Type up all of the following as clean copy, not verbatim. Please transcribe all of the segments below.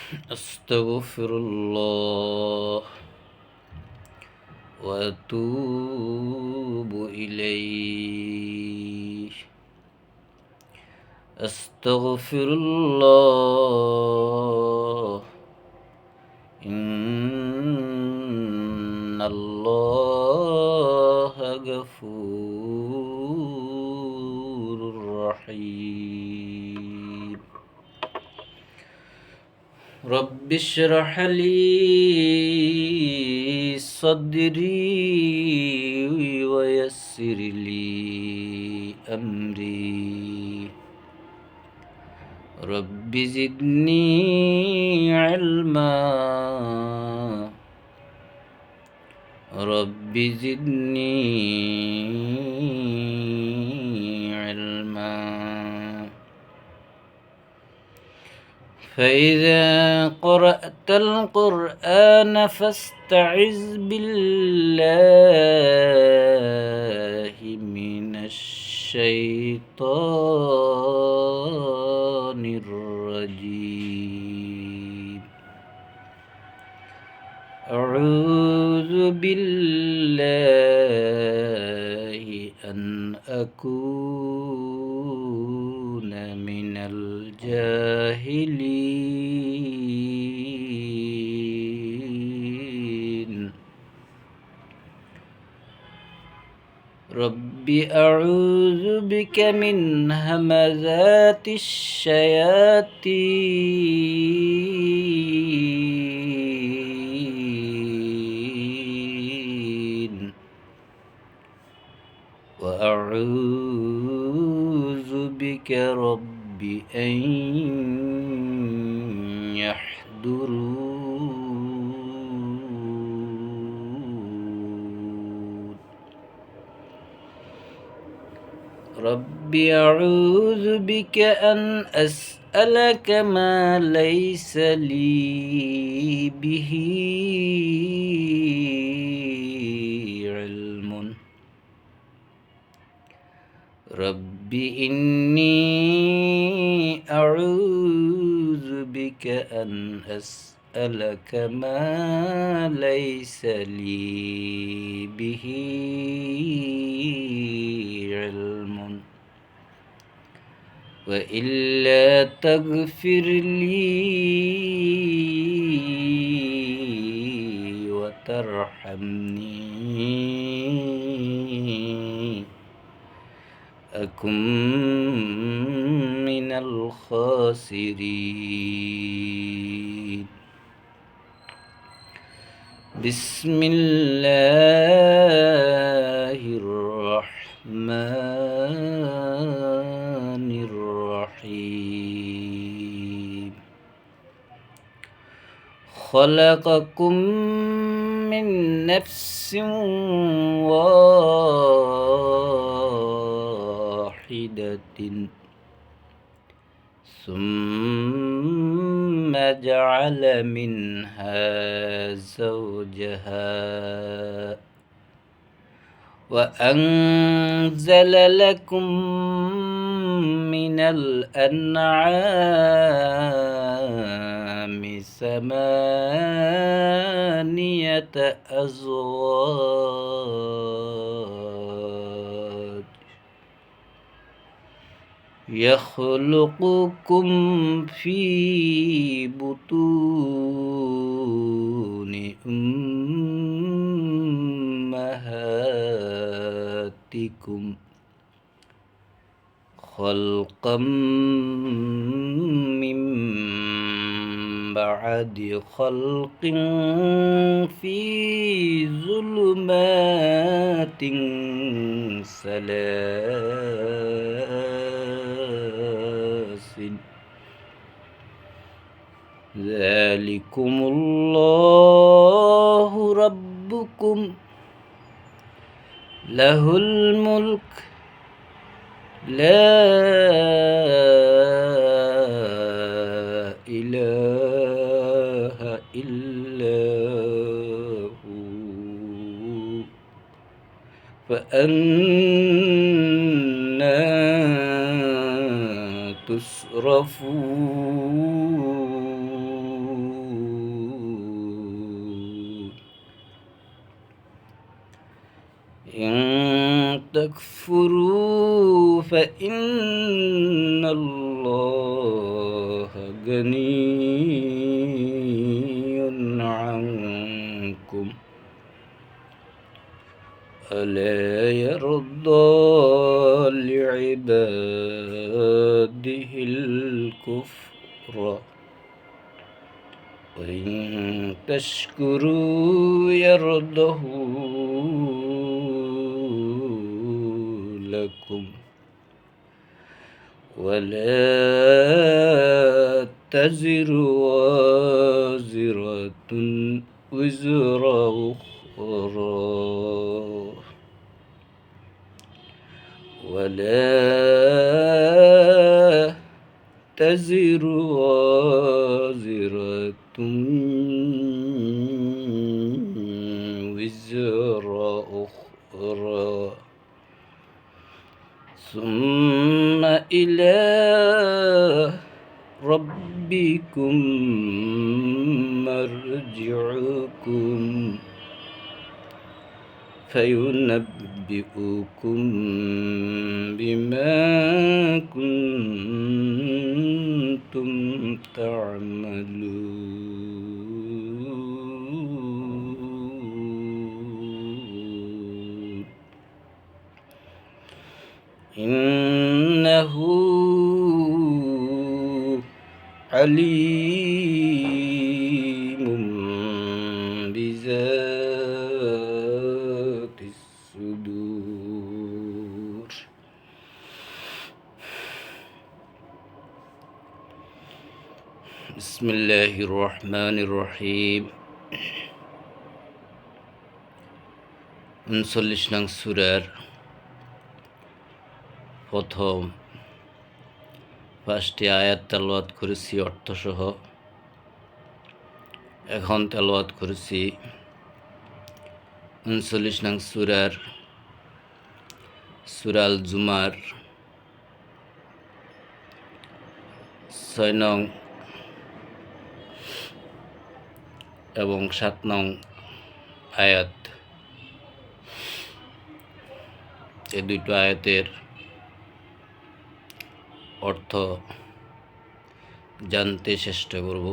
أستغفر الله وأتوب إليه. أستغفر الله إن الله غفور رحيم. رب اشرح لي صدري ويسر لي أمري. رب زدني علما. رب زدني علما. فإذا قرأت القرآن فاستعذ بالله من الشيطان الرجيم. أعوذ بالله أن أكون من الجاهلين. رب أعوذ بك من همزات الشياطين وأعوذ بك رب أن يحضرون. رب أعوذ بك أن أسألك ما ليس لي به علم. رب إني أعوذ بك أن أسألك ما ليس لي به علم وإلا تغفر لي وترحمني أكن من الخاسرين. بسم الله الرحمن الرحيم. خلقكم من نفس واحدة ثم جعل منها زوجها وأنزل لكم من الأنعام ثمانية أزواج يخلقكم في بطون أمهاتكم خلقا من بعد خلق في ظلمات ثلاث. ذلكم الله ربكم له الملك لا إله إلا هو فأنا تصرفون. تكفروا فإن الله غني عنكم ألا يرضى لعباده الكفر وإن تشكروا يرضه لكم ولا تزر وازرة وزر أخرى ولا تزر وازرة وزر أخرى ثم إلى ربكم مرجعكم فينبئكم بما كنتم تعملون إنه عليم بذات الصدور بسم الله الرحمن الرحيم 39 নং সূরার প্রথম 5টি আয়াত তেলাওয়াত করেছি অর্থসহ। এখন তেলাওয়াত করেছি 39 নং সূরার সূরা আল জুমার 6 নং এবং 7 নং আয়াত। এই দুটো আয়াতের অর্থ জানতে চেষ্টা করব।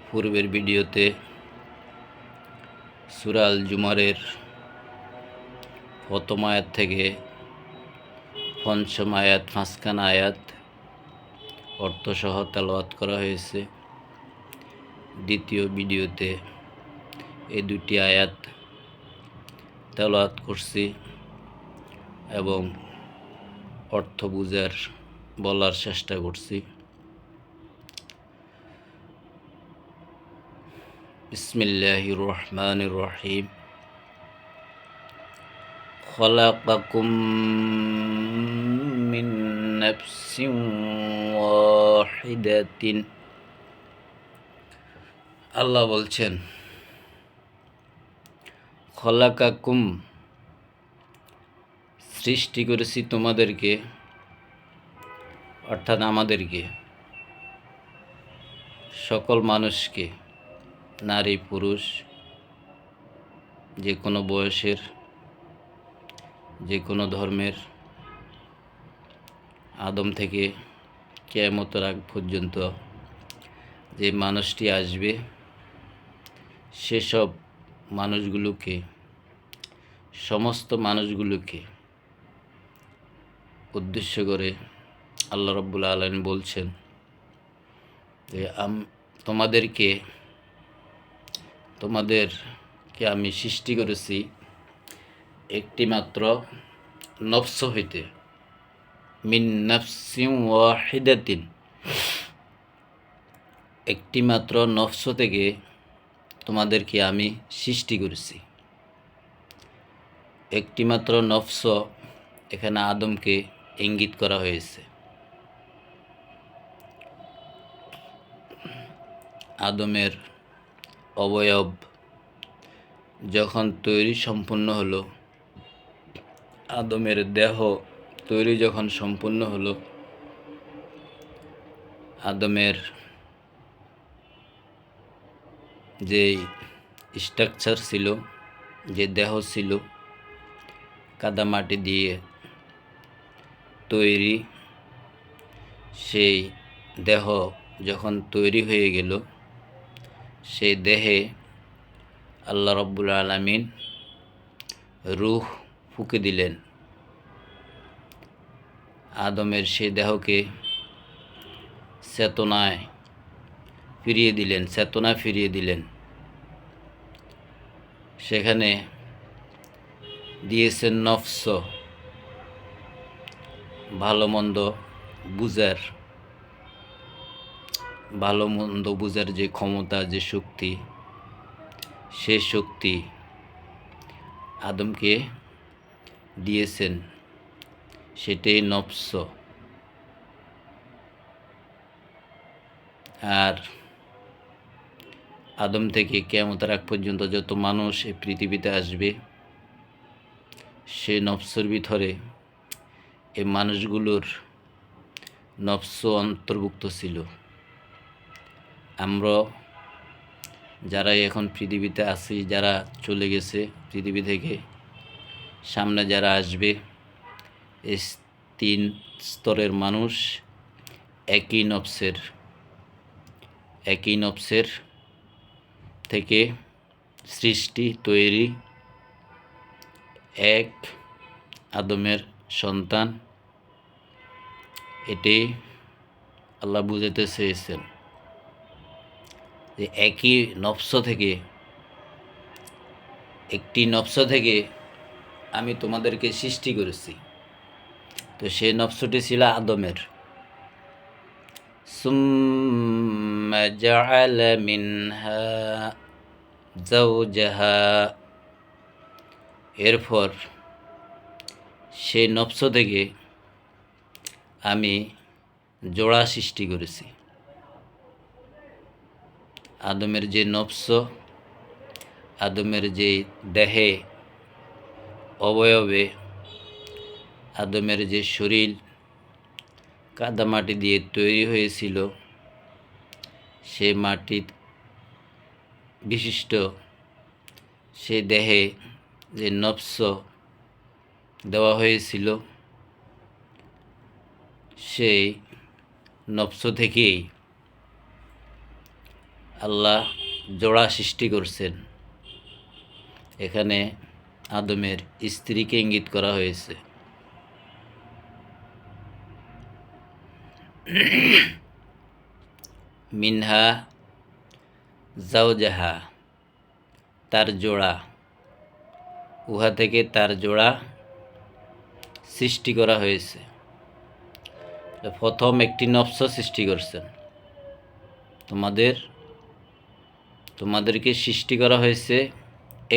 পূর্বের ভিডিওতে সূরা আল জুমারের প্রথম আয়াত থেকে পঞ্চম আয়াত 5খানা আয়াত অর্থসহ তেলাওয়াত করা হয়েছে। দ্বিতীয় ভিডিওতে এই দুটি আয়াত তেলাওয়াত করছি এবং অর্থ বলার চেষ্টা করছি। বিসমিল্লাহির রহমানির রহিম। খলাকাকুম মিন নাফসিন ওয়াহিদাতিন। আল্লাহ বলছেন, খলাকাকুম সৃষ্টি করেছি তোমাদেরকে, অর্থাৎ আমাদেরকে, সকল মানুষকে, নারী পুরুষ, যে কোনো বয়সের, যে কোনো ধর্মের, আদম থেকে কিয়ামতের আগ পর্যন্ত যে মানুষটি আসবে সেসব মানুষগুলোকে, সমস্ত মানুষগুলোকে উদ্দেশ্য করে আল্লাহ রাব্বুল আলামিন বলছেন যে তোমাদেরকে আমি সৃষ্টি করেছি একটি মাত্র নফস হইতে, মিন নাফসিন ওয়াহিদাতিন, একটি মাত্র নফস থেকে তোমাদেরকে আমি সৃষ্টি করেছি। একটি মাত্র নফস, এখানে আদমকে ইঙ্গিত করা হয়েছে। আদমের অবয়ব যখন তৈরি সম্পূর্ণ হলো, আদমের দেহ তৈরি যখন সম্পূর্ণ হলো, আদমের যে স্ট্রাকচার ছিল, যে দেহ ছিল কাদামাটি দিয়ে তৈরি, সেই দেহ যখন তৈরি হয়ে গেল, সেই দেহে আল্লাহ রব্বুল আলামিন রূহ ফুঁকে দিলেন। আদমের সেই দেহকে চেতনায় ফিরিয়ে দিলেন। সেখানে দিয়েছেন নফস, ভালো মন্দ বুঝার যে ক্ষমতা, যে শক্তি, সে শক্তি আদমকে দিয়েছেন, সেটাই নফস। আর আদম থেকে কিয়ামতের আগ পর্যন্ত যত মানুষ এই পৃথিবীতে আসবে, সে নফসের ভিতরে এই মানুষগুলোর নফস অন্তর্ভুক্ত ছিল। আমরা যারা এখন পৃথিবীতে আছি, যারা চলে গেছে পৃথিবী থেকে, সামনে যারা আসবে, এই 3 স্তরের মানুষ একই নফসের থেকে সৃষ্টি, তৈরি, এক আদমের সন্তান। এটাই আল্লাহ বুঝাতে চেয়েছেন যে একই একটি নফস থেকে আমি তোমাদেরকে সৃষ্টি করেছি। তো সেই নফসটি ছিল আদমের। সুম্মা জাআলা মিনহা যাওজাহা, এরপর সেই নফস থেকে আমি জোড়া সৃষ্টি করেছি। আদমের যে নফস, আদমের যে দেহে, অবয়বে, আদমের যে শরীর কাদামাটি দিয়ে তৈরি হয়েছিল, সে মাটি বিশিষ্ট সে দেহে যে নফস দেওয়া হয়েছিল, সেই নফস থেকেই আল্লাহ জোড়া সৃষ্টি করছেন। এখানে আদমের স্ত্রীকে ইঙ্গিত করা হয়েছে। মিনহা যাওজাহা, তার জোড়া, উহা থেকে তার জোড়া সৃষ্টি করা হয়েছে। প্রথম একটি নফস সৃষ্টি করছেন। তোমাদেরকে সৃষ্টি করা হয়েছে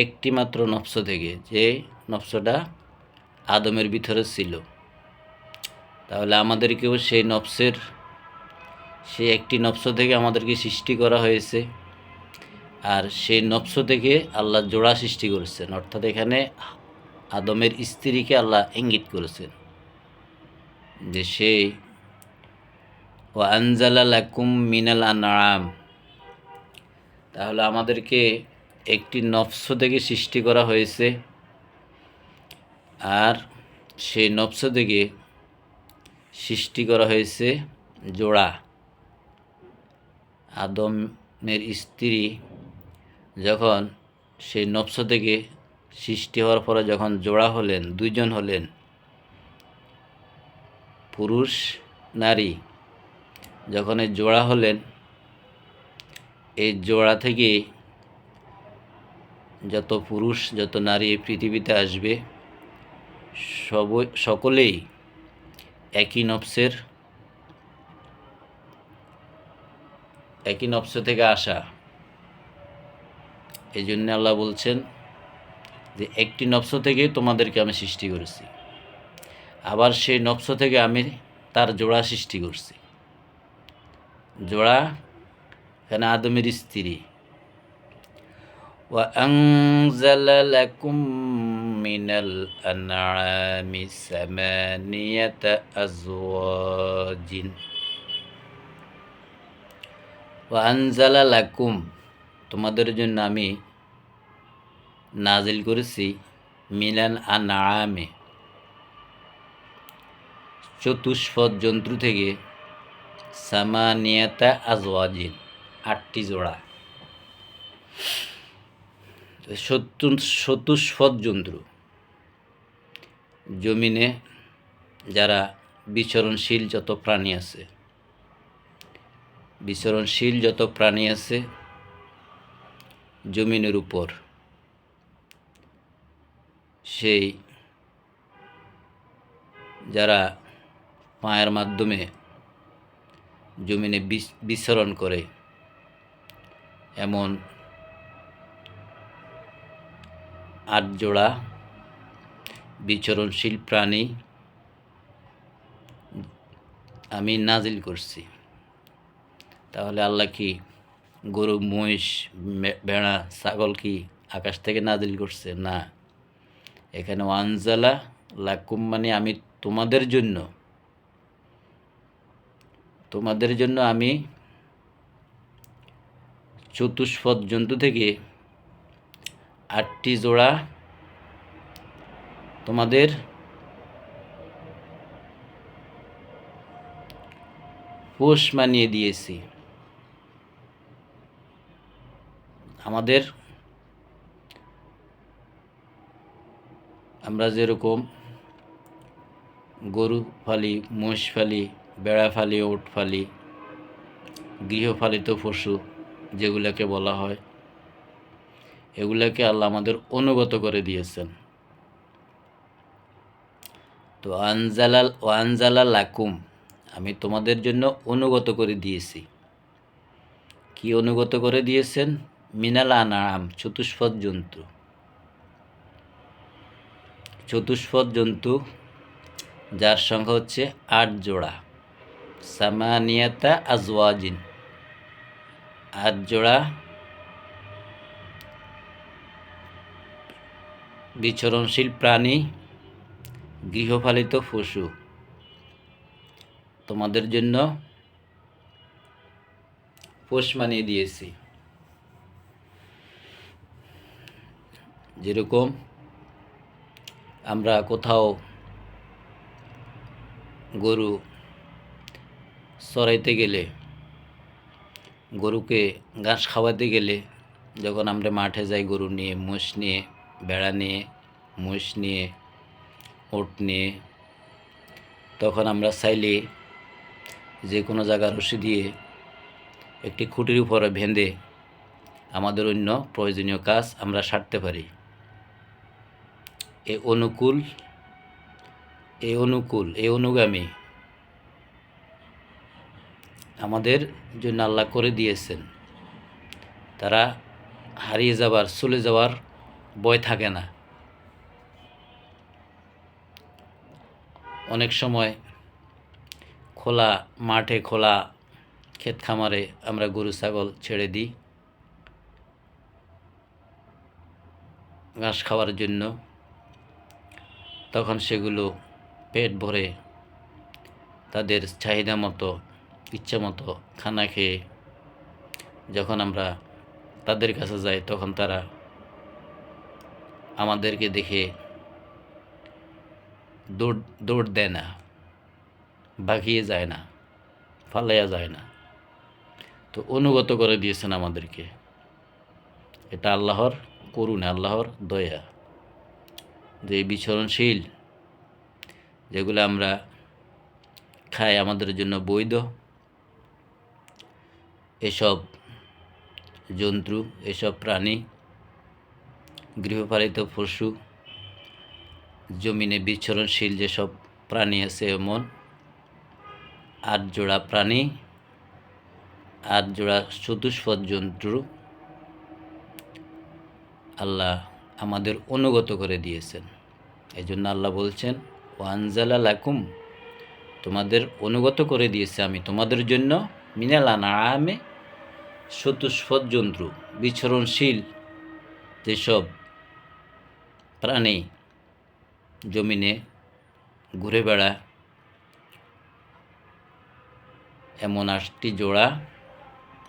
একটি মাত্র নফস থেকে, যে নফসটা আদমের ভিতরে ছিল। তাহলে আমাদেরকেও সেই একটি নফস থেকে আমাদেরকে সৃষ্টি করা হয়েছে। আর সেই নফস থেকে আল্লাহ জোড়া সৃষ্টি করেছেন, অর্থাৎ এখানে আদমের স্ত্রীকে আল্লাহ ইঙ্গিত করেছেন যে সেই ওয়া আনজালা লাকুম মিনাল আনআম। তাহলে আমাদেরকে একটি নফস থেকে সৃষ্টি করা হয়েছে, আর সেই নফস থেকে সৃষ্টি করা হয়েছে জোড়া। আদমের স্ত্রী যখন সেই নফস থেকে সৃষ্টি হওয়ার পরে যখন জোড়া হলেন, 2 জন হলেন, পুরুষ নারী, যখন এই জোড়া হলেন, এই জোড়া থেকে যত পুরুষ যত নারী এই পৃথিবীতে আসবে, সকলেই একই নফস থেকে আসা। এই জন্য আল্লাহ বলছেন যে একটি নফস থেকে তোমাদেরকে আমি সৃষ্টি করেছি, আবার সেই নফস থেকে আমি তার জোড়া সৃষ্টি করছি। জোড়া এখানে আদমের স্ত্রী। ওয়া আনজালা লাকুম মিনাল আনআমি সামানিয়াতা আজওয়াজিন। ওয়া আনজালা লাকুম, তোমাদের জন্য আমি নাজিল করেছি মিনাল আনআমে, চতুষ্পদ জন্তু থেকে, সামানিয়াতা আজওয়াজিন, 8টি জোড়া। চতুষ্পদ জন্তু, জমিনে যারা বিচরণশীল যত প্রাণী আছে, বিচরণশীল যত প্রাণী আছে জমিনের উপর, সেই যারা পায়ের মাধ্যমে জমিনে বিচরণ করে, এমন 8 জোড়া বিচরণশীল প্রাণী আমি নাজিল করছি। তাহলে আল্লাহ কি গরু, মহিষ, ভেড়া, ছাগল কি আকাশ থেকে নাজিল করছে? না, এখানে ওয়ানজালা লাকুম মানে আমি তোমাদের জন্য আমি চতুষ্পদ জন্তু থেকে 8টি জোড়া তোমাদের পোষ মানিয়ে দিয়েছি। আমরা যেরকম গরু ফালি, মোষ ফালি, বেড়া ফালি, ওট ফালি, গৃহপালিত পশু যেগুলোকে বলা হয়, এগুলোকে আল্লাহ আমাদের অনুগত করে দিয়েছেন। তো ওয়ানজালা লাকুম, আমি তোমাদের জন্য অনুগত করে দিয়েছি। কি অনুগত করে দিয়েছেন? মিনাল আনআম, চতুষ্পদ জন্তু। চতুষ্পদ জন্তু যার সংখ্যা হচ্ছে 8 জোড়া, সামানিয়াতা আজওয়াজিন, 8 জোড়া বিচরণশীল প্রাণী, গৃহপালিত পশু তোমাদের জন্য পোষ মানিয়ে দিয়েছি। যেরকম আমরা কোথাও গরু চড়াইতে গেলে, গরুকে ঘাস খাওয়াতে গেলে, যখন আমরা মাঠে যাই গরু নিয়ে, মোষ নিয়ে, ভেড়া নিয়ে, মোষ নিয়ে, ওট নিয়ে, তখন আমরা চাইলে যে কোনো জায়গা রশি দিয়ে একটি খুঁটির উপরে বেঁধে আমাদের অন্য প্রয়োজনীয় কাজ আমরা সারতে পারি। এই অনুগামী আমাদের জন্য আল্লাহ করে দিয়েছেন। তারা হারিয়ে যাবার, চলে যাওয়ার ভয় থাকে না। অনেক সময় খোলা মাঠে, খোলা ক্ষেত খামারে আমরা গরু ছাগল ছেড়ে দিই ঘাস খাওয়ার জন্য। তখন সেগুলো পেট ভরে তাদের চাহিদা মতো, ইচ্ছা মতো খানা খেয়ে যখন আমরা তাদের কাছে যাই, তখন তারা আমাদেরকে দেখে দৌড় দেয় না, ভাগিয়ে যায় না, ফালাইয়া যায় না। তো অনুগত করে দিয়েছেন আমাদেরকে। এটা আল্লাহর করুণা, আল্লাহর দয়া, যে বিচরণশীল যেগুলো আমরা খাই আমাদের জন্য বৈধ, এসব জন্তু, এসব প্রাণী, গৃহপালিত পশু, জমিনে বিচরণশীল যেসব প্রাণী আছে, এমন 8 জোড়া প্রাণী, 8 জোড়া চতুষ্পদ জন্তু আল্লাহ আমাদের অনুগত করে দিয়েছেন। এই জন্য আল্লাহ বলছেন ওয়ানজালা লাকুম, তোমাদের অনুগত করে দিয়েছে আমি তোমাদের জন্য মিনাল আনআমে, চতুষ্পদ জন্তু, বিচরণশীল যেসব প্রাণী জমিনে ঘুরে বেড়ায়, এমন 8টি জোড়া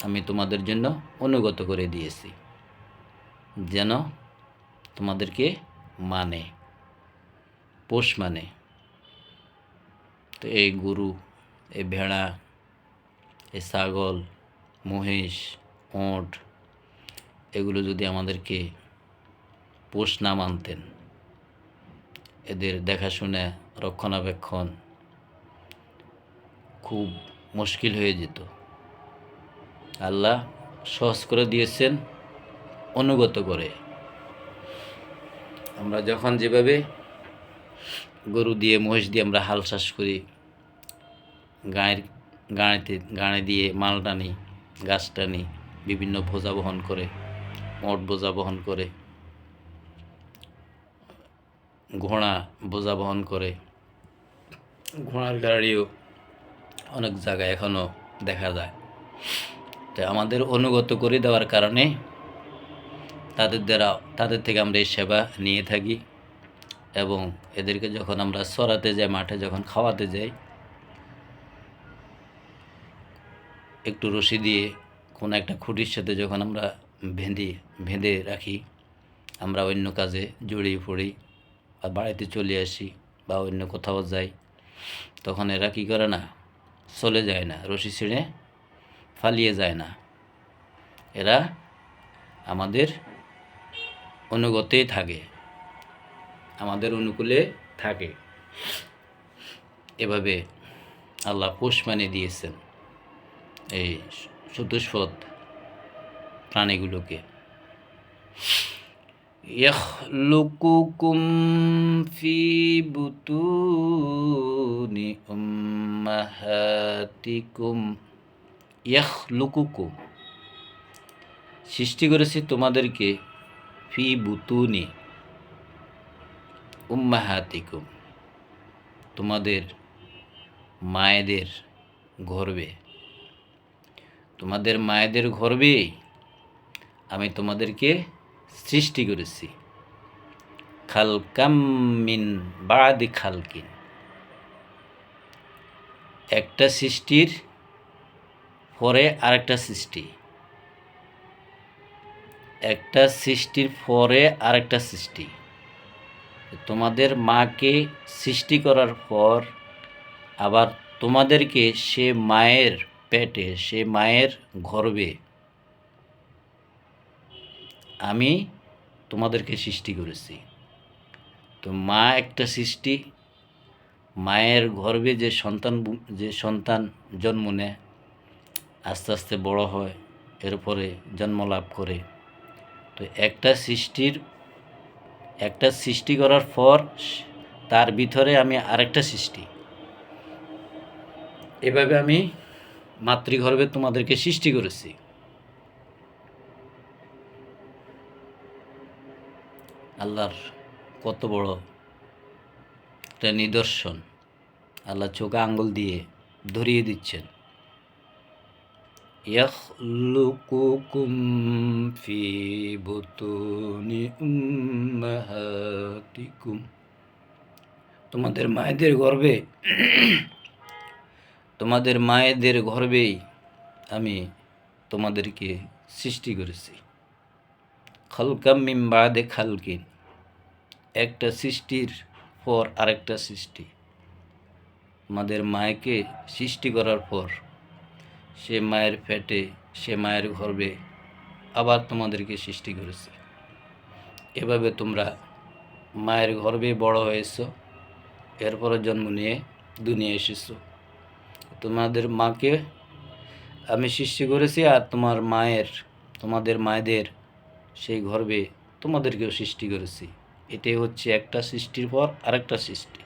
আমি তোমাদের জন্য অনুগত করে দিয়েছি, যেন তোমাদেরকে মানে, পোষ মানে। তো এই গরু, এই ভেড়া, এই ছাগল, মহিষ, ওঁট, এগুলো যদি আমাদেরকে পোষ না মানতেন, এদের দেখাশোনা, রক্ষণাবেক্ষণ খুব মুশকিল হয়ে যেত। আল্লাহ সহজ করে দিয়েছেন অনুগত করে। আমরা যখন যেভাবে গরু দিয়ে, মহিষ দিয়ে আমরা হাল চাষ করি, গাড়ি দিয়ে মাল টানি, গাছ টানি, বিভিন্ন বোঝা বহন করে, মোট বোঝা বহন করে, ঘোড়া বোঝা বহন করে, ঘোড়ার গাড়িও অনেক জায়গায় এখনও দেখা যায়। তো আমাদের অনুগত করে দেওয়ার কারণে তাদের থেকে আমরা এই সেবা নিয়ে থাকি। এবং এদেরকে যখন আমরা চড়াতে যাই, মাঠে যখন খাওয়াতে যাই, একটু রশি দিয়ে কোনো একটা খুঁটির সাথে যখন আমরা বেঁধে রাখি, আমরা অন্য কাজে জড়িয়ে পড়ি বা বাড়িতে চলে আসি বা অন্য কোথাও যাই, তখন এরা কী করে না, চলে যায় না, রশি ছিঁড়ে পালিয়ে যায় না। এরা আমাদের অনুগতেই থাকে, আমাদের অনুকূলে থাকে। এভাবে আল্লাহ পোষ মানে দিয়েছেন এই চতুষ্পদ প্রাণীগুলোকে। ইয়াখলুকুকুম ফি বুতুনি উম্মাহাতিকুম। ইয়াখলুকুকুম, সৃষ্টি করেছি তোমাদেরকে, ফি বুতুনি উম্মাহাতিকুম, তোমাদের মায়েদের গর্ভে। তোমাদের মায়েদের গর্ভেই আমি তোমাদেরকে সৃষ্টি করেছি। খালকাম মিন বাদি খালকিন, একটা সৃষ্টির পরে আরেকটা সৃষ্টি, একটা সৃষ্টির পরে আরেকটা সৃষ্টি। তোমাদের মাকে সৃষ্টি করার পর আবার তোমাদেরকে সে মায়ের পেটে, সে মায়ের গর্ভে আমি তোমাদেরকে সৃষ্টি করেছি। তো মা একটা সৃষ্টি, মায়ের গর্ভে যে সন্তান জন্ম নেয়, আস্তে আস্তে বড় হয়, এরপরে জন্ম লাভ করে। তো একটা সৃষ্টি করার পর তার ভিতরে আমি আরেকটা সৃষ্টি, এভাবে আমি মাতৃগর্ভে তোমাদেরকে সৃষ্টি করেছি। আল্লাহর কত বড় একটা নিদর্শন, আল্লাহ চোখে আঙ্গুল দিয়ে ধরিয়ে দিচ্ছেন। ইয়াখলুকুকুম ফি বুতুনি উম্মাহাতিকুম, তোমাদের মায়েদের গর্ভেই আমি তোমাদেরকে সৃষ্টি করেছি। খালকাম মিন বাদি খালকিন, একটা সৃষ্টির পর আরেকটা সৃষ্টি। আমাদের মায়কে সৃষ্টি করার পর সে মায়ের পেটে, সে মায়ের গর্ভে আবার তোমাদেরকে সৃষ্টি করেছে। এভাবে তোমরা মায়ের গর্ভে বড় হয়েছো, এরপরে জন্ম নিয়ে দুনিয়া এসেছো। তোমাদের মাকে আমি সৃষ্টি করেছি, আর তোমাদের মায়েদের সেই গর্ভে তোমাদেরকেও সৃষ্টি করেছি। এটাই হচ্ছে একটা সৃষ্টির পর আরেকটা সৃষ্টি।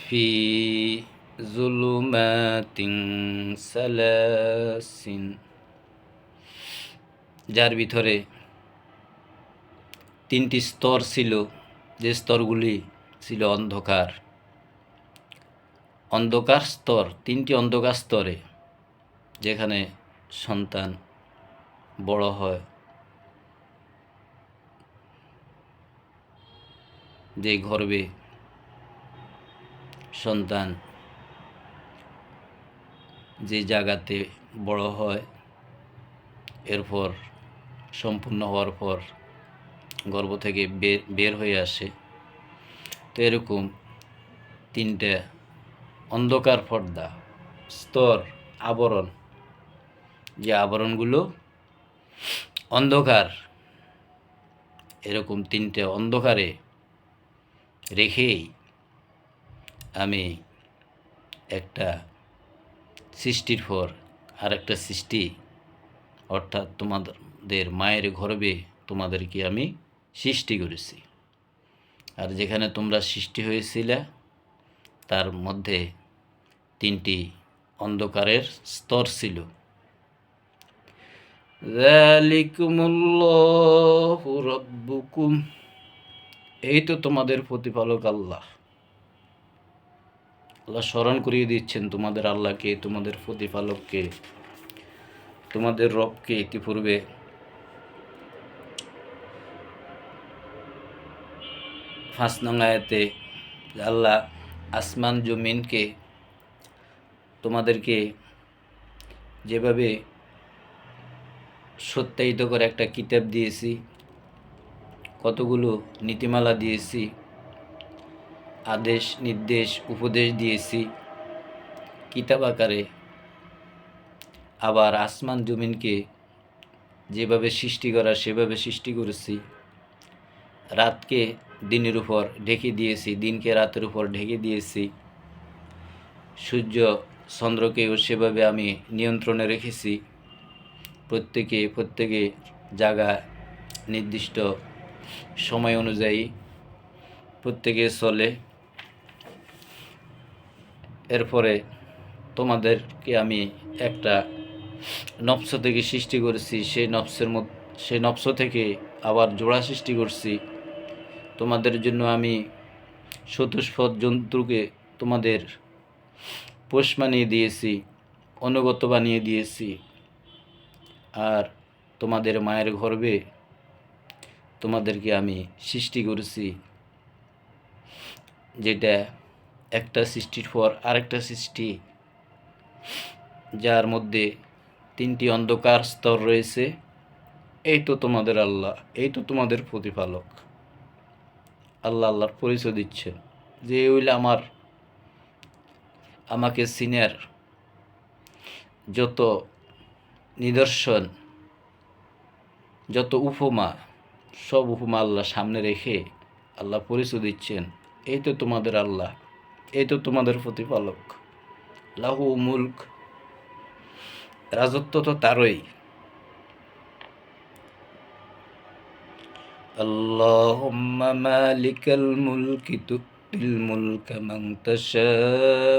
ফি যুলুমাতিন সালাসিন, যার ভিতরে তিনটি স্তর ছিল, যে স্তরগুলি ছিল অন্ধকার স্তর, তিনটি অন্ধকার স্তরে, যেখানে সন্তান বড় হয়, যে গর্ভে সন্তান যে জায়গাতে বড় হয়, এরপর সম্পূর্ণ হওয়ার পর গর্ভ থেকে বের হয়ে আসে। তো এরকম তিনটা অন্ধকার পর্দা, স্তর, আবরণ, যে আবরণগুলো অন্ধকার, এরকম তিনটে অন্ধকারে রেখেই আমি একটা সৃষ্টির পর আরেকটা সৃষ্টি, অর্থাৎ তোমাদের মায়ের গর্ভে তোমাদেরকে আমি সৃষ্টি করেছি। আর যেখানে তোমরা সৃষ্টি হয়েছিলে তার মধ্যে তিনটি অন্ধকারের স্তর ছিল। যালিকুমুল্লাহু রাব্বুকুম, এই তো তোমাদের প্রতিপালক আল্লাহ। আল্লাহ স্মরণ করিয়ে দিচ্ছেন তোমাদের আল্লাহকে, তোমাদের প্রতিপালককে, তোমাদের রবকে। ইতিপূর্বে পাঁচ নং আয়াতে আল্লাহ আসমান জমিনকে তোমাদেরকে যেভাবে সত্যায়িত করে একটা কিতাব দিয়েছি, কতগুলো নীতিমালা দিয়েছি, আদেশ নির্দেশ উপদেশ দিয়েছি কিতাব আকারে, আবার আসমান জমিনকে যেভাবে সৃষ্টি করা সেভাবে সৃষ্টি করেছি। রাতকে দিনের উপর ঢেকে দিয়েছি, দিনকে রাতের উপর ঢেকে দিয়েছি। সূর্য চন্দ্রকেও সেভাবে আমি নিয়ন্ত্রণে রেখেছি। প্রত্যেকে জায়গা নির্দিষ্ট সময় অনুযায়ী প্রত্যেকে চলে। এরপরে তোমাদেরকে আমি একটা নফস থেকে সৃষ্টি করেছি, সেই নফস থেকে আবার জোড়া সৃষ্টি করছি। তোমাদের জন্য আমি চতুষ্পদ জন্তুকে তোমাদের পোষ বানিয়ে দিয়েছি, অনুগত বানিয়ে দিয়েছি। আর তোমাদের মায়ের গর্ভে তোমাদেরকে আমি সৃষ্টি করেছি, যেটা একটা সৃষ্টির পর আরেকটা সৃষ্টি, যার মধ্যে তিনটি অন্ধকার স্তর রয়েছে। এই তো তোমাদের আল্লাহ, এই তো তোমাদের প্রতিপালক। আল্লাহর পরিচয় দিচ্ছে যে হইলে আমাকে সিনের যত নিদর্শন, যত উপমা, সব উপমা আল্লাহ সামনে রেখে আল্লাহ পরিচয় দিচ্ছেন, এই তো তোমাদের আল্লাহ, এই তো তোমাদের প্রতিপালক। লাহু মুলক, রাজত্ব তো তারই। আল্লাহুম্মা মালিকাল মুলকি তুতিল মুলকা মান তাশা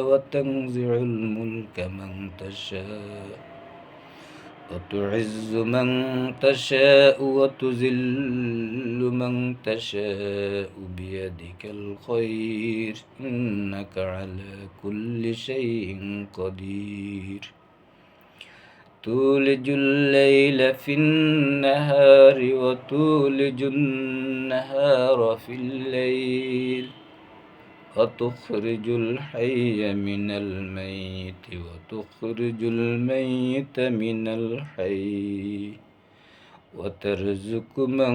ওয়া তানজিউল মুলকা মান তাশা ওয়া তুইজ্জু মান তাশা ওয়া তুযিল্লু মান তাশা বিয়াদিকাল খায়র ইন্নাকা আলা কুল্লি শাইইন কাদির। تولج الليل في النهار وتولج النهار في الليل وتخرج الحي من الميت وتخرج الميت من الحي وترزق من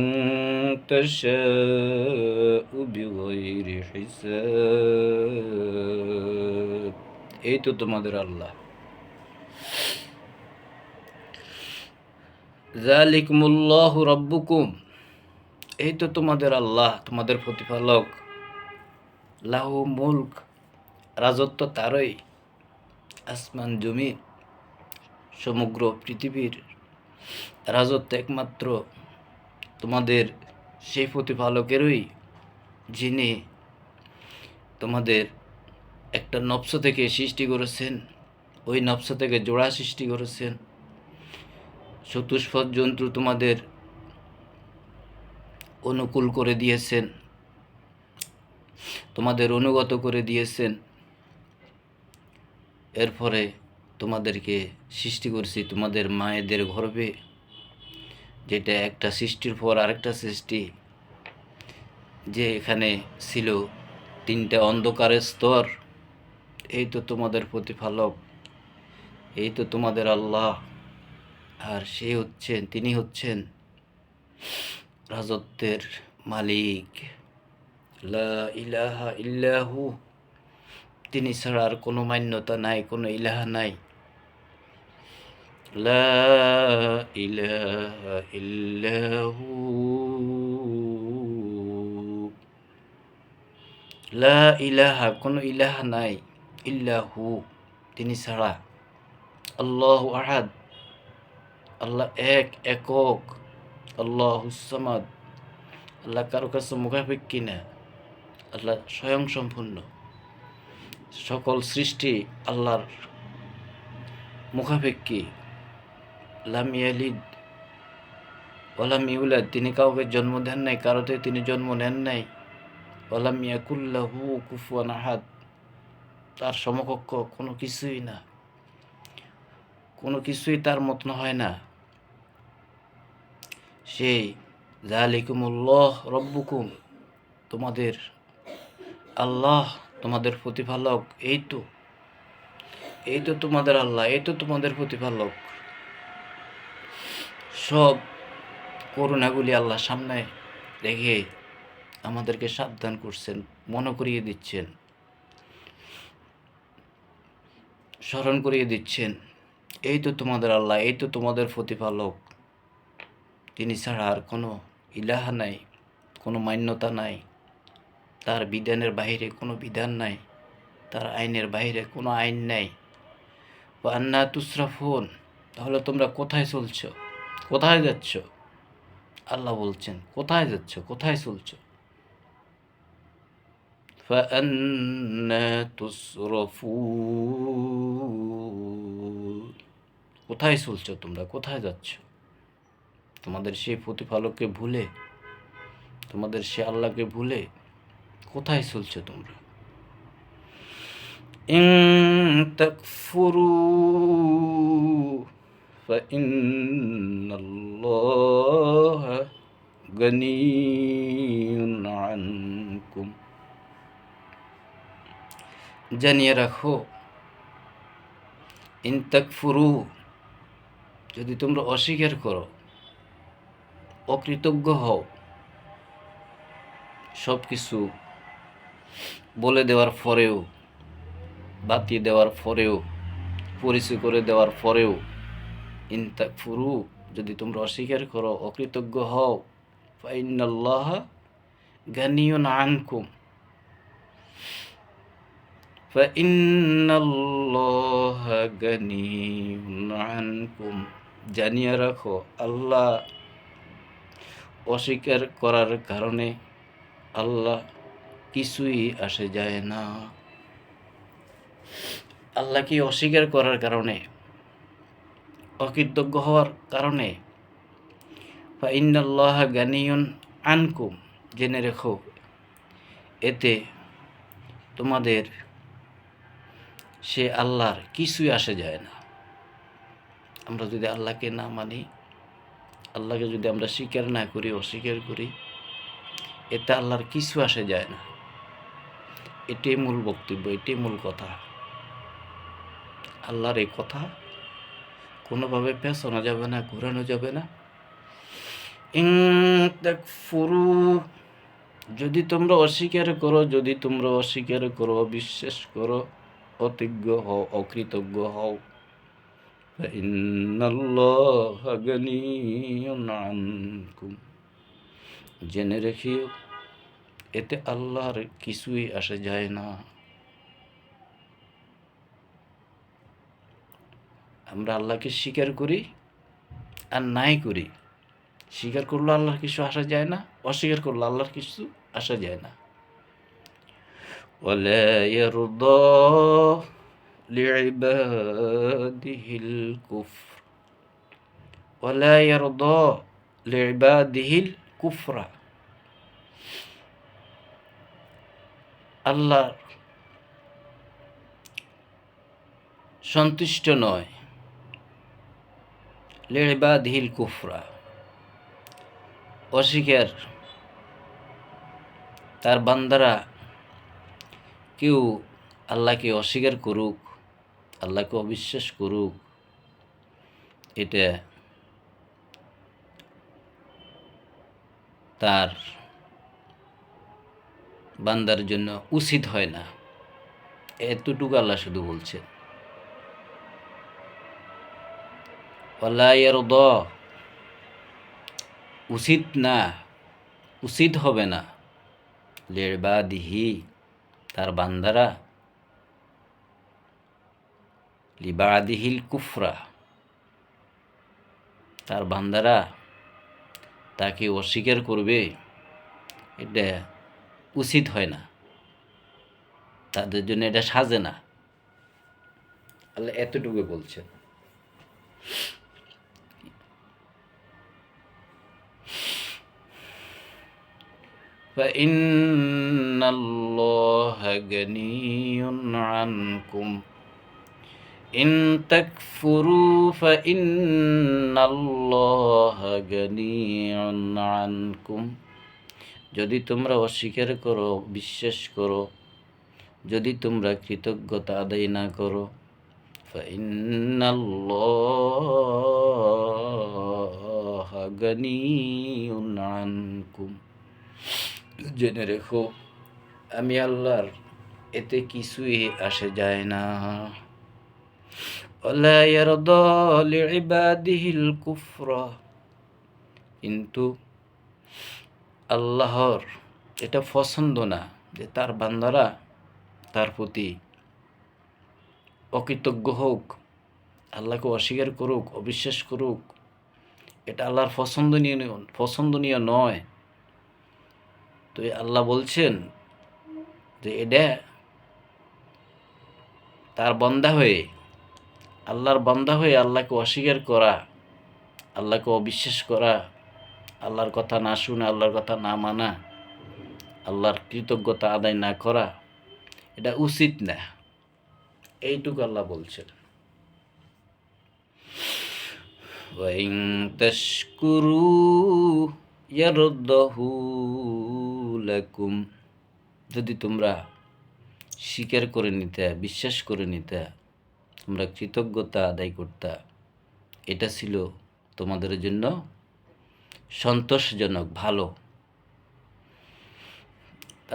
تشاء بغير حساب। এই তো তোমাদের আল্লাহ। যালিকুমুল্লাহু রাব্বুকুম, এই তো তোমাদের আল্লাহ, তোমাদের প্রতিপালক। লাহু মুলক, রাজত্ব তারই। আসমান জমিন সমগ্র পৃথিবীর রাজত্ব একমাত্র তোমাদের সেই প্রতিপালকেরই, যিনি তোমাদের একটা নফস থেকে সৃষ্টি করেছেন, ওই নফস থেকে জোড়া সৃষ্টি করেছেন। চতুষ্পদ জন্তু তোমাদের অনুকূল করে দিয়েছেন, তোমাদের অনুগত করে দিয়েছেন। এরপরে তোমাদেরকে সৃষ্টি করছি তোমাদের মায়েদের গর্ভে, যেটা একটা সৃষ্টির পর আরেকটা সৃষ্টি। যে এখানে ছিল তিনটা অন্ধকারের স্তর, এই তো তোমাদের প্রতিপালক। এই তো তোমাদের আল্লাহ, আর তিনি হচ্ছেন রাজত্বের মালিক। লা ইলাহা ইল্লাহু, তিনি ছাড়া আর কোনো মান্যতা নাই, কোনো ইলাহা নাই। লা ইলাহা ইল্লাহু, লা ইলাহা, কোনো ইলাহা নাই, ইল্লাহু, তিনি ছাড়া। আল্লাহু আহাদ, আল্লাহ একক। আল্লাহুস সামাদ, আল্লাহ কারো কাছে মুখাপেক্ষী না, আল্লাহ স্বয়ং সম্পূর্ণ। সকল সৃষ্টি আল্লাহর মুখাপেক্ষী। লাম ইয়ালিদ ওয়ালাম ইউলাদ, তিনি কাউকে জন্ম দেন নাই, কারোতে তিনি জন্ম নেন নাই। ওয়ালাম ইয়াকুল লাহু কুফুয়ান আহাদ, তার সমকক্ষ কোনো কিছুই না, কোনো কিছুই তার মতন হয় না। সেই যালিকুমুল্লাহ রব্বুকুম, তোমাদের আল্লাহ, তোমাদের প্রতিপালক। এই তো তোমাদের আল্লাহ, এই তো তোমাদের প্রতিপালক। সব করুণাগুলি আল্লাহ সামনে রেখে আমাদেরকে সাবধান করছেন, মনে করিয়ে দিচ্ছেন, স্মরণ করিয়ে দিচ্ছেন, এই তো তোমাদের আল্লাহ, এই তো তোমাদের প্রতিপালক। তিনি ছাড়া আর কোনো ইলাহা নাই, কোনো মান্যতা নাই, তার বিধানের বাইরে কোনো বিধান নাই, তার আইনের বাইরে কোনো আইন নাই। আন্না তুসরাফুন, তাহলে তোমরা কোথায় চলছ, কোথায় যাচ্ছ? আল্লাহ বলছেন, কোথায় যাচ্ছ, কোথায় চলছ? ফাআন্না তুসরাফুন, কোথায় চলছ তোমরা, কোথায় যাচ্ছ? তোমাদের সেই প্রতিপালককে ভুলে, তোমাদের সে আল্লাহকে ভুলে কোথায় চলছ তোমরা? ইন তাকফুরু ফাইন্নাল্লাহা গানিয়্যুন আনকুম, জানিয়ে রাখো, ইন তাকফুরু, যদি তোমরা অস্বীকার করো, অকৃতজ্ঞ হও, সব কিছু বলে দেওয়ার পরেও, বাতিয়ে দেওয়ার পরেও, পরিচয় করে দেওয়ার পরেও, ইন তাকফুরু, যদি তোমরা অস্বীকার করো, অকৃতজ্ঞ হও, ফাইন্নাল্লাহা গানিয়্যুন আনকুম, ফাইন্নাল্লাহা গানিয়্যুন আনকুম, জানিয়ে রাখো, আল্লাহ অস্বীকার করার কারণে আল্লাহ কিছুই আসে যায় না। আল্লাহকে অস্বীকার করার কারণে, অকৃতজ্ঞ হওয়ার কারণে, ফাইন্নাল্লাহা গানিয়্যুন আনকুম, জেনে রেখো, এতে তোমাদের সে আল্লাহর কিছুই আসে যায় না। আমরা যদি আল্লাহকে না মানি, আল্লাহকে যদি আমরা স্বীকার না করি, অস্বীকার করি, এতে আল্লাহর কিছু আসে যায় না। এটাই মূল বক্তব্য, এটাই মূল কথা। আল্লাহর এই কথা কোনোভাবে পেছানো যাবে না, ঘোরানো যাবে না। ইন তাকফুরু, যদি তোমরা অস্বীকার করো, যদি তোমরা অস্বীকার করো, অবিশ্বাস করো, অতিজ্ঞ হও, অকৃতজ্ঞ হও, ফাইন্নাল্লাহা গানিয়্যুন আনকুম, জেনে রেখিও, এতে আল্লাহর কিছুই আসে যায় না। আমরা আল্লাহকে স্বীকার করি আর নাই করি, স্বীকার করলে আল্লাহর কিছু আসা যায় না, অস্বীকার করলে আল্লাহর কিছু আসা যায় না। ওয়ালা ইয়ারদা লিইবাদিহিল কুফর, ওয়ালা ইয়ারদা লিইবাদিহিল কুফরা, আল্লাহ সন্তুষ্ট নয়, লিইবাদিহিল কুফরা, অস্বীকার, তার বান্দারা কেউ আল্লাহকে অস্বীকার করুক, আল্লাহকে অবিশ্বাস করুক, এটা তার বান্দার জন্য উচিত হয় না, এতটুকু আল্লাহ শুধু বলছেন। ওয়ালা ইয়ারদা, উচিত না, উচিত হবে না, লিবাদিহি, তার বান্দারা, লিবাদিহিল কুফরা, তার বান্দারা তাকে অস্বীকার করবে, এটা উচিত হয় না, তাদের জন্য এটা সাজে না। আল্লাহ এতটুকু বলছেন। فإن الله غني عنكم إن تكفروا فإن الله غني عنكم, যদি তোমরা অস্বীকার করো, বিশ্বাস করো, যদি তোমরা কৃতজ্ঞতা আদায় না করো, فإن الله غني عنكم, জেনে রেখো আমি আল্লাহর এতে কিছুই আসে যায় না। ওয়ালা ইয়ারদা লিইবাদিহিল কুফরা, কিন্তু আল্লাহর এটা পছন্দ না যে তার বান্দারা তার প্রতি অকৃতজ্ঞ হোক, আল্লাহকে অস্বীকার করুক, অবিশ্বাস করুক, এটা আল্লাহর পছন্দনীয় নয়। তো আল্লাহ বলছেন যে এটা তার বান্দা হয়ে, আল্লাহর বান্দা হয়ে আল্লাহকে অস্বীকার করা, আল্লাহকে অবিশ্বাস করা, আল্লাহর কথা না শুনে, আল্লাহর কথা না মানা, আল্লাহর কৃতজ্ঞতা আদায় না করা, এটা উচিত না, এইটুকু আল্লাহ বলছেন। ওয়াইন তাশকুরু ইয়ারদাহু লাকুম, যদি তোমরা স্বীকার করে নিতে, বিশ্বাস করে নিতে, তোমরা কৃতজ্ঞতা আদায় করতা, এটা ছিল তোমাদের জন্য সন্তোষজনক, ভালো।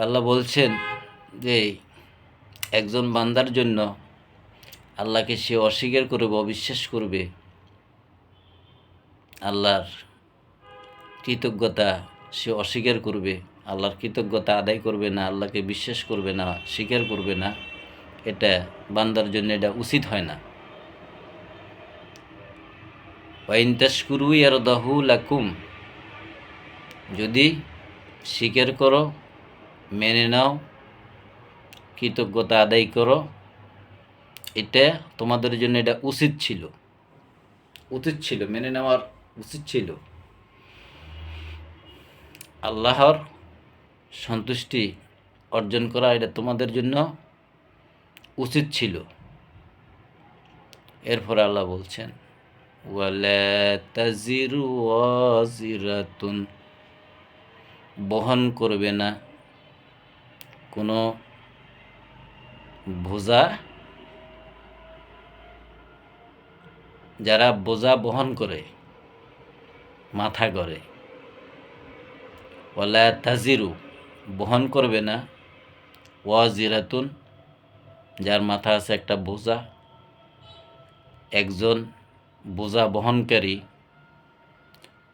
আল্লাহ বলছেন যে একজন বান্দার জন্য আল্লাহকে সে অস্বীকার করবে, অবিশ্বাস করবে, আল্লাহর কৃতজ্ঞতা সে অস্বীকার করবে, আল্লাহর কৃতজ্ঞতা আদায় করবে না, আল্লাহকে বিশ্বাস করবে না, স্বীকার করবে না, এটা বান্দার জন্য এটা উচিত হয় না। ওয়াইন তাশকুরু ইয়ারদাহু লাকুম, যদি স্বীকার করো, মেনে নাও, কৃতজ্ঞতা আদায় করো, এটা তোমাদের জন্য এটা উচিত ছিল, মেনে নেওয়ার উচিত ছিল। আল্লাহর সন্তুষ্টি অর্জন করা এটা তোমাদের জন্য উচিত ছিল। এরপর আল্লাহ বলছেন ওয়ালা তাজিরু ওয়াজিরাতুন, বহন করবে না কোনো বোঝা, যারা বোঝা বহন করে, মাথা করে, ওয়ালা তাজিরু, বহন করবে না, ওয়াজিরাতুন, যার মাথা আছে একটা বোঝা, একজন বোঝা বহনকারী,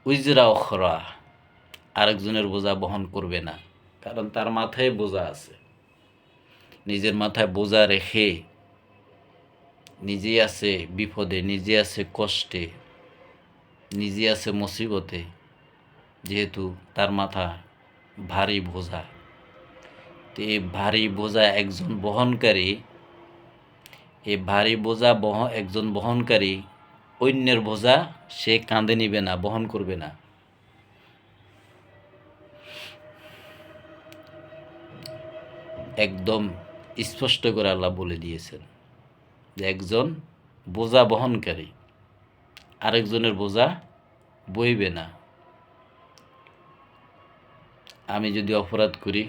উইজরা অখরা, আরেকজনের বোঝা বহন করবে না, কারণ তার মাথায় বোঝা আছে। নিজের মাথায় বোঝা রেখে নিজে আছে বিপদে, নিজে আছে কষ্টে, নিজে আছে মুসিবতে, যেহেতু তার মাথা ভারী বোঝা। তো এই ভারী বোঝা একজন বহনকারী, এই ভারী বোঝা একজন বহনকারী অন্যের বোঝা সে কাঁধে নিবে না, বহন করবে না। একদম স্পষ্ট করে আল্লাহ বলে দিয়েছেন যে একজন বোঝা বহনকারী আরেকজনের বোঝা বইবে না। আমি যদি অপরাধ করি,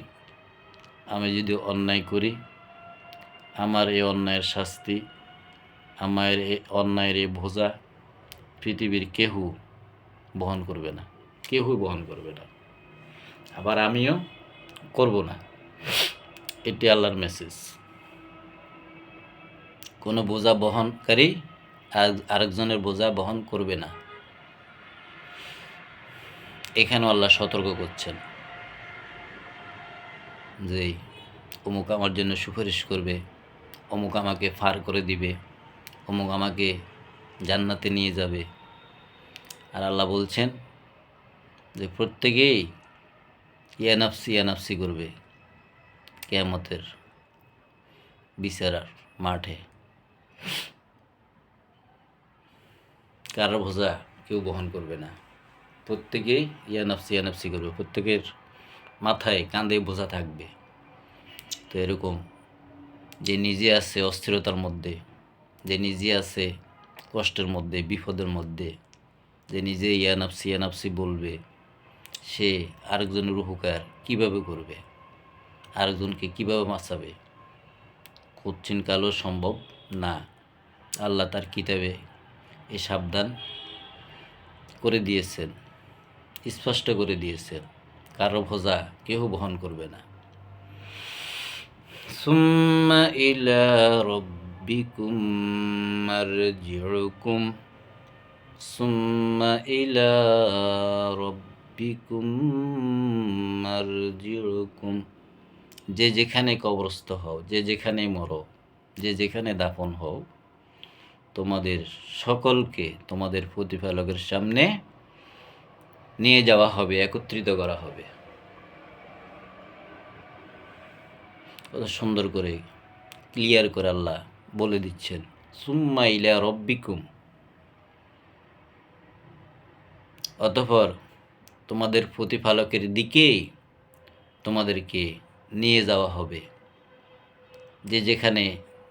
আমি যদি অন্যায় করি, আমার এই অন্যায়ের শাস্তি, আমার এই অন্যায়ের এই বোঝা পৃথিবীর কেউ বহন করবে না, কেউই বহন করবে না, আবার আমিও করব না। এটি আল্লাহর মেসেজ। কোনো বোঝা বহনকারী আরেকজনের বোঝা বহন করবে না। এখানেও আল্লাহ সতর্ক করছেন যে অমুক আমার জন্য সুপারিশ করবে, অমুক আমাকে ফার করে দিবে, অমুক আমাকে জান্নাতে নিয়ে যাবে। আর আল্লাহ বলছেন যে প্রত্যেকেই ইয়ানাফসি ইয়ানাফসি করবে কিয়ামতের বিচারার মাঠে। কারো বোঝা কেউ বহন করবে না, প্রত্যেকেই ইয়ানাফসি ইয়ানাফসি করবে, প্রত্যেকের মাথায় কাঁধে বোঝা থাকবে। তো এরকম যে নিজে আছে অস্থিরতার মধ্যে, যে নিজে আছে কষ্টের মধ্যে, বিপদের মধ্যে, যে নিজে ইয়ানাফসি ইয়ানাফসি বলবে, সে আরেকজনের উপকার কিভাবে করবে, আরেকজনকে কিভাবে বাঁচাবে? কঠিন কালও সম্ভব না। আল্লাহ তার কিতাবে এ সাবধান করে দিয়েছেন, স্পষ্ট করে দিয়েছেন, কারো বোঝা কেউ বহন করবে না। সুম্মা ইলা রাব্বিকুম মারজিউকুম, সুম্মা ইলা রাব্বিকুম মারজিউকুম। যে যেখানে কবরস্থ হও, যে যেখানে মরো, যে যেখানে দাফন হও, তোমাদের সকলকে তোমাদের প্রতিপালকের সামনে নিয়ে যাওয়া হবে, একত্রিত করা হবে। কত সুন্দর করে ক্লিয়ার করে আল্লাহ বলে দিচ্ছেন, সুম্মা ইলা রব্বিকুম, অতঃপর তোমাদের প্রতিপালকের দিকেই তোমাদেরকে নিয়ে যাওয়া হবে। যে যেখানে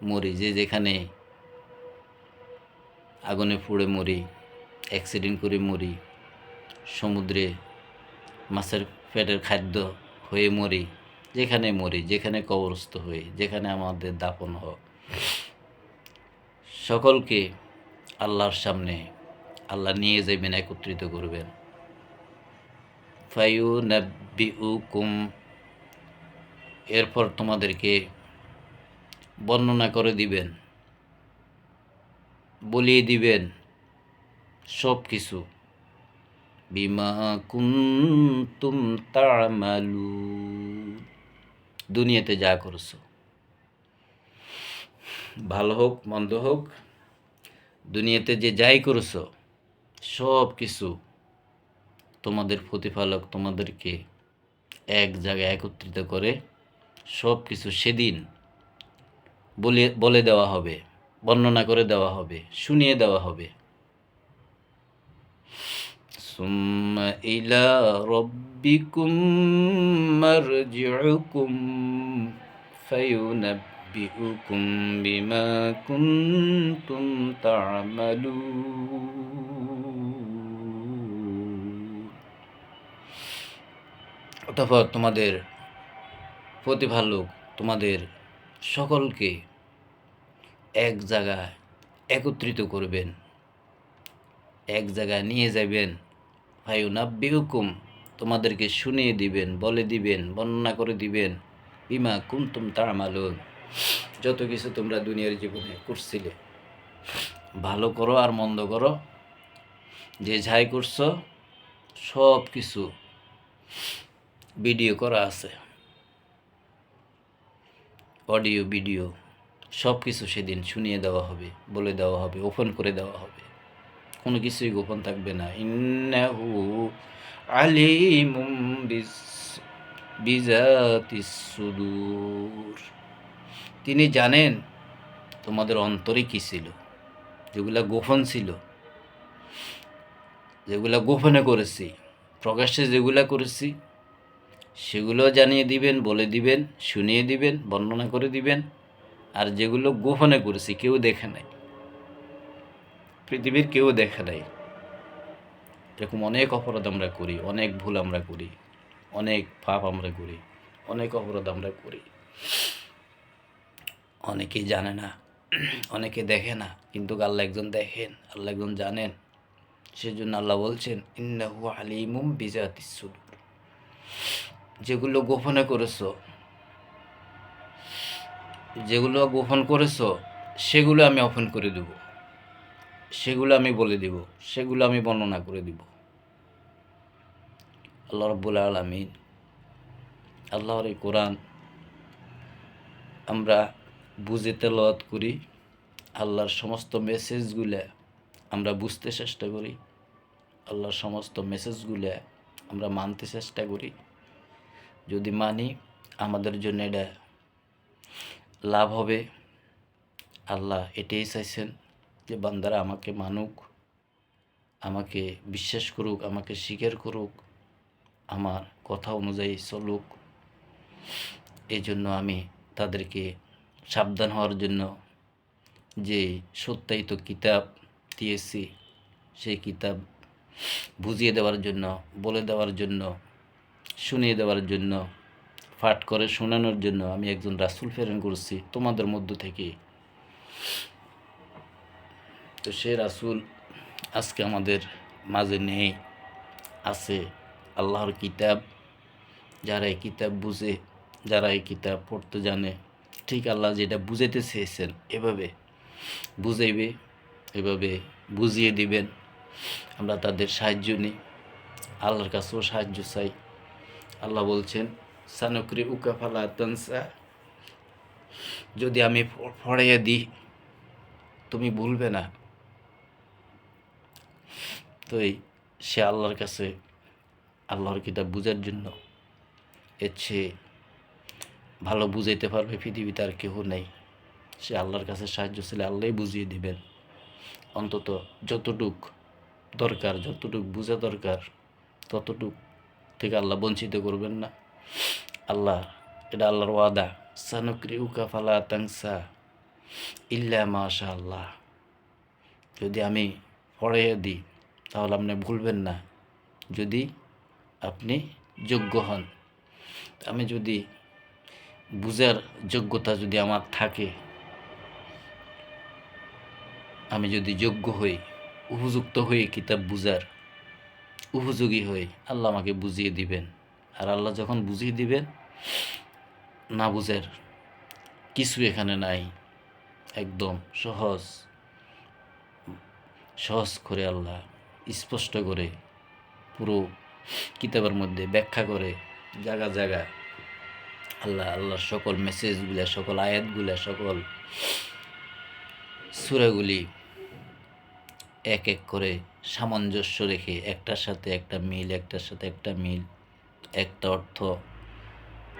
মরি, যে যেখানে আগুনে পুড়ে মরি, অ্যাক্সিডেন্ট করে মরি, সমুদ্রে মাছের পেটের খাদ্য হয়ে মরি, যেখানে মরি, যেখানে কবরস্থ হই, যেখানে আমাদের দাফন হোক, সকলকে আল্লাহর সামনে আল্লাহ নিয়ে যাবেন, একত্রিত করবেন। ফায়ুনাব্বিউকুম, এরপর তোমাদেরকে বর্ণনা করে দিবেন, বলিয়ে দিবেন সব কিছু। বিমা কুনতুম তা'মালুন, দুনিয়াতে যা করছো, ভালো হোক মন্দ হোক, দুনিয়াতে যে যাই করছো, সব কিছু তোমাদের প্রতিপালক তোমাদেরকে এক জায়গায় একত্রিত করে সব কিছু সেদিন বলে দেওয়া হবে, বর্ণনা করে দেওয়া হবে, শুনিয়ে দেওয়া হবে। সুম্মা ইলা রাব্বিকুম মারজিউকুম ফায়ুনাব্বিউকুম বিমা কুনতুম তা'মালুন। অতঃপর তোমাদের প্রতিপালক তোমাদের সকলকে এক জায়গায় একত্রিত করবেন, এক জায়গায় নিয়ে যাবেন। ফায়ুনাব্বিউকুম, তোমাদেরকে শুনিয়ে দিবেন, বলে দিবেন, বর্ণনা করে দিবেন। বিমা কুনতুম তা'মালুন, যত কিছু তোমরা দুনিয়ার জীবনে করছিলে, ভালো করো আর মন্দ করো, যে যাই করছো, সব কিছু ভিডিও করা আছে, অডিও ভিডিও সব কিছু সেদিন শুনিয়ে দেওয়া হবে, বলে দেওয়া হবে, ওপেন করে দেওয়া হবে, কোনো কিছুই গোপন থাকবে না। ইন্নাহু আলিমুম বিজাতিস সুদূর, তিনি জানেন তোমাদের অন্তরে কি ছিল, যেগুলা গোপন ছিল, যেগুলা গোপনে করেছি, প্রকাশ্যে যেগুলা করেছি, সেগুলো জানিয়ে দিবেন, বলে দিবেন, শুনিয়ে দিবেন, বর্ণনা করে দিবেন। আর যেগুলো গোপনে করেছি, কেউ দেখে নাই, পৃথিবীর কেউ দেখে নাই, এরকম অনেক অপরাধ আমরা করি, অনেক ভুল আমরা করি, অনেক পাপ আমরা করি, অনেক অপরাধ আমরা করি, অনেকেই জানে না, অনেকে দেখে না, কিন্তু আল্লাহ একজন দেখেন, আল্লাহ একজন জানেন। সেজন্য আল্লাহ বলছেন ইন্নাহু আলিমুম বিজাতিস সুদূর। যেগুলো গোপনে করেছো, যেগুলো গোপন করেছো সেগুলো আমি ওপেন করে দেব, সেগুলো আমি বলে দিব, সেগুলো আমি বর্ণনা করে দিব। আল্লাহ রাব্বুল আলামিন, আল্লাহর এই কোরআন আমরা বুঝে তেলাওয়াত করি, আল্লাহর সমস্ত মেসেজগুলো আমরা বুঝতে চেষ্টা করি, আল্লাহর সমস্ত মেসেজগুলো আমরা মানতে চেষ্টা করি। যদি মানি আমাদের জন্য এটা লাভ হবে। আল্লাহ এটাই চাইছেন যে বান্দারা আমাকে মানুক, আমাকে বিশ্বাস করুক, আমাকে স্বীকার করুক, আমার কথা অনুযায়ী চলুক। এই জন্য আমি তাদেরকে সাবধান হওয়ার জন্য যে সত্যায়িত কিতাব দিয়েছি, সেই কিতাব বুঝিয়ে দেওয়ার জন্য, বলে দেওয়ার জন্য, শুনিয়ে দেওয়ার জন্য, পাঠ করে শোনানোর জন্য আমি একজন রাসূল প্রেরণ করছি তোমাদের মধ্য থেকে। তো সে রাসূল আজকে আমাদের মাঝে নেই, আছে আল্লাহর কিতাব। যারা এই কিতাব বুঝে, যারা এই কিতাব পড়তে জানে, ঠিক আল্লাহ যেটা বুঝাইতে চেয়েছেন এভাবে বুঝাইবে, এভাবে বুঝিয়ে দিবেন। আমরা তাদের সাহায্য নিই, আল্লাহর কাছেও সাহায্য চাই। আল্লাহ বলছেন সানুকরি উকা ফালা তানসা, যদি আমি পড়াইয়া দিই তুমি ভুলবে না। তো সে আল্লাহর কাছে আল্লাহর কিতাব বুঝার জন্য এর চেয়ে ভালো বুঝাইতে পারবে পৃথিবীতে আর কেউ নেই। সে আল্লাহর কাছে সাহায্য ছেলে আল্লাহই বুঝিয়ে দিবেন। অন্তত যতটুক দরকার, যতটুক বোঝা দরকার ততটুক থেকে আল্লাহ বঞ্চিত করবেন না। আল্লাহ, এটা আল্লাহর ওয়াদা, সানুকরিউকা ফালা তানসা ইল্লা মাশা আল্লাহ। যদি আমি পড়াইয়া দিই তাহলে আপনি ভুলবেন না, যদি আপনি যোগ্য হন। আমি যদি বুঝার যোগ্যতা যদি আমার থাকে, আমি যদি যোগ্য হই, উপযুক্ত হই, কিতাব বুঝার উপযোগী হই, আল্লাহ আমাকে বুঝিয়ে দিবেন। আর আল্লাহ যখন বুঝিয়ে দিবেন, না বুঝার কিছু এখানে নাই। একদম সহজ সহজ করে আল্লাহ স্পষ্ট করে পুরো কিতাবের মধ্যে ব্যাখ্যা করে জায়গা জায়গা আল্লাহর সকল মেসেজগুলা, সকল আয়াতগুলা, সকল সূরাগুলি এক এক করে সামঞ্জস্য রেখে একটার সাথে একটা মিল, একটার সাথে একটা মিল, একটা অর্থ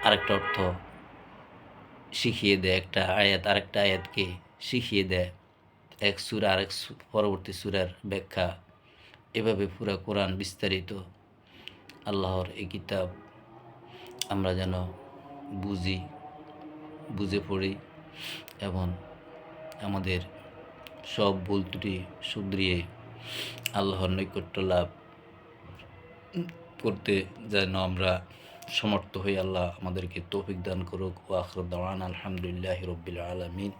আরেকটা অর্থ শিখিয়ে দেয়, একটা আয়াত আরেকটা আয়াতকে শিখিয়ে দেয়, এক সূরা আরেক পরবর্তী সূরার ব্যাখ্যা। এভাবে পুরা কোরআন বিস্তারিত আল্লাহর এই কিতাব আমরা যেন বুঝি, বুঝে পড়ি এবং আমাদের সব ভুল ত্রুটি শুধরিয়ে আল্লাহর নৈকট্য লাভ করতে যেন আমরা সমর্থ হই। আল্লাহ আমাদেরকে তৌফিক দান করুক। ওয়া আখিরু দাওয়ানা আলহামদুলিল্লাহি রাব্বিল আলামিন।